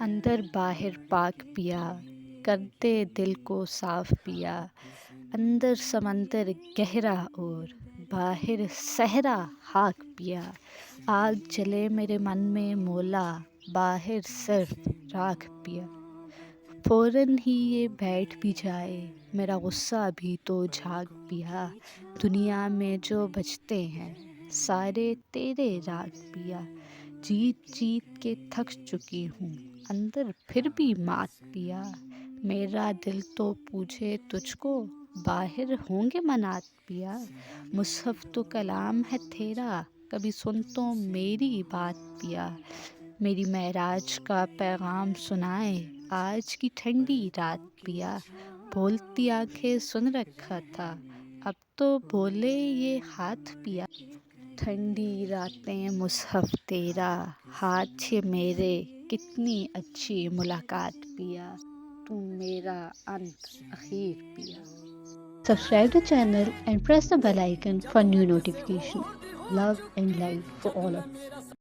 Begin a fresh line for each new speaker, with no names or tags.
اندر باہر پاک پیا، کرتے دل کو صاف پیا، اندر سمندر گہرا اور باہر صحرا خاک پیا، آگ جلے میرے من میں مولا، باہر صرف راکھ پیا، فوراً ہی یہ بیٹھ بھی جائے میرا غصہ بھی تو جھاگ پیا، دنیا میں جو بچتے ہیں سارے تیرے راگ پیا، جیت جیت کے تھک چکی ہوں اندر پھر بھی مات پیا، میرا دل تو پوچھے تجھ کو باہر ہوں گے منات پیا، مصحف تو کلام ہے تیرا کبھی سن تو میری بات پیا، میری معراج کا پیغام سنائے آج کی ٹھنڈی رات پیا، بولتی آنکھیں سن رکھا تھا اب تو بولے یہ ہاتھ پیا، ٹھنڈی راتیں مصحف تیرا ہاتھ ہے میرے کتنی اچھی ملاقات پیا، تم میرا انت اخیر پیا۔ Subscribe to the channel and press the bell icon for new notification. Love and light for all of you.